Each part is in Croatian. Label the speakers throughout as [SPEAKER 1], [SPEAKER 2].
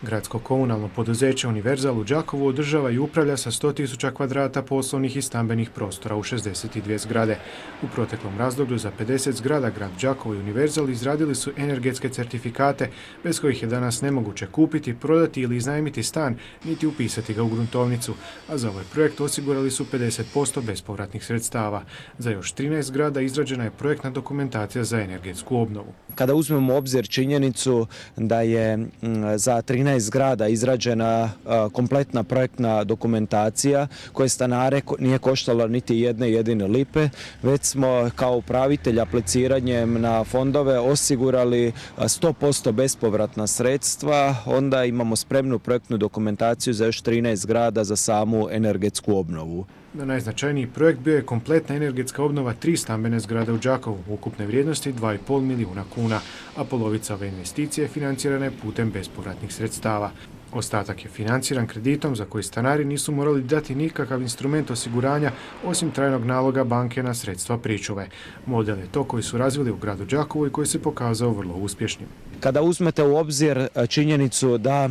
[SPEAKER 1] Gradsko komunalno poduzeće Univerzal u Đakovu održava i upravlja sa 100.000 kvadrata poslovnih i stambenih prostora u 62 zgrade. U proteklom razdoblju za 50 zgrada grad Đakovo i Univerzal izradili su energetske certifikate, bez kojih je danas nemoguće kupiti, prodati ili iznajmiti stan, niti upisati ga u gruntovnicu, a za ovaj projekt osigurali su 50% bespovratnih sredstava. Za još 13 zgrada izrađena je projektna dokumentacija za energetsku obnovu.
[SPEAKER 2] Kada uzmemo u obzir činjenicu da je za 13 zgrada izrađena kompletna projektna dokumentacija koja stanare nije koštala niti jedne jedine lipe, već smo kao upravitelj apliciranjem na fondove osigurali 100% bespovratna sredstva, onda imamo spremnu projektnu dokumentaciju za još 13 zgrada za samu energetsku obnovu.
[SPEAKER 1] Najznačajniji projekt bio je kompletna energetska obnova 3 stambene zgrade u Đakovu, ukupne vrijednosti 2,5 milijuna kuna, a polovica ove investicije financirana je putem bespovratnih sredstava. Ostatak je financiran kreditom za koji stanari nisu morali dati nikakav instrument osiguranja osim trajnog naloga banke na sredstva pričuve. Model je to koji su razvili u gradu Đakovu i koji se pokazao vrlo uspješnim.
[SPEAKER 2] Kada uzmete u obzir činjenicu da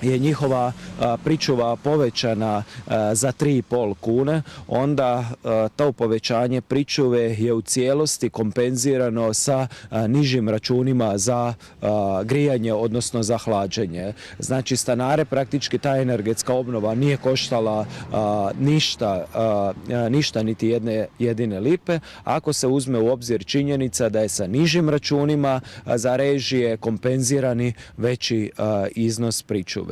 [SPEAKER 2] je njihova pričuva povećana za 3,5 kune, onda to povećanje pričuve je u cijelosti kompenzirano sa nižim računima za grijanje, odnosno za hlađenje. Znači, stanare praktički ta energetska obnova nije koštala ništa niti jedne jedine lipe, ako se uzme u obzir činjenica da je sa nižim računima za režije kompenzirani veći iznos pričuve.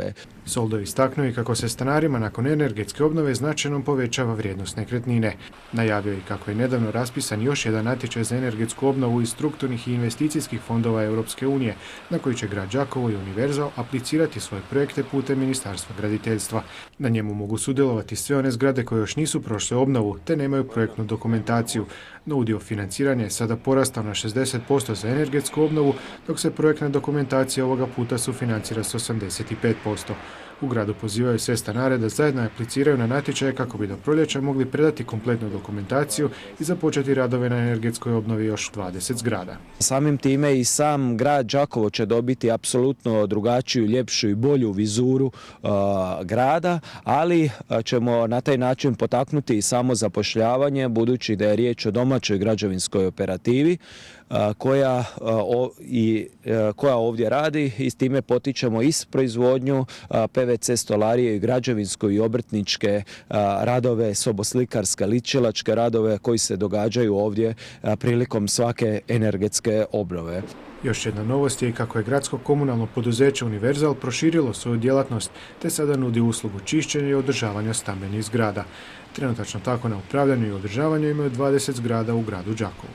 [SPEAKER 1] Soldo je istaknuo i kako se stanarima nakon energetske obnove značajno povećava vrijednost nekretnine. Najavio je kako je nedavno raspisan još jedan natječaj za energetsku obnovu iz strukturnih i investicijskih fondova Europske unije, na koji će grad Đakovo i Univerzal aplicirati svoje projekte putem Ministarstva graditeljstva. Na njemu mogu sudjelovati sve one zgrade koje još nisu prošle obnovu te nemaju projektnu dokumentaciju, no udio financiranja je sada porastao na 60% za energetsku obnovu, dok se projektna dokumentacija ovoga puta sufinancira s 85%. U gradu pozivaju sve stanare da zajedno apliciraju na natječaje kako bi do proljeća mogli predati kompletnu dokumentaciju i započeti radove na energetskoj obnovi još 20 zgrada.
[SPEAKER 2] Samim time i sam grad Đakovo će dobiti apsolutno drugačiju, ljepšu i bolju vizuru grada, ali ćemo na taj način potaknuti i samo zapošljavanje, budući da je riječ o domaćoj građevinskoj operativi koja ovdje radi i s time potičemo i proizvodnju PVC stolarije i građevinsko i obrtničke radove, soboslikarske, ličilačke radove koji se događaju ovdje prilikom svake energetske obnove.
[SPEAKER 1] Još jedna novost je kako je gradsko komunalno poduzeće Univerzal proširilo svoju djelatnost te sada nudi uslugu čišćenja i održavanja stambenih zgrada. Trenutačno tako na upravljanju i održavanju imaju 20 zgrada u gradu Đakovu.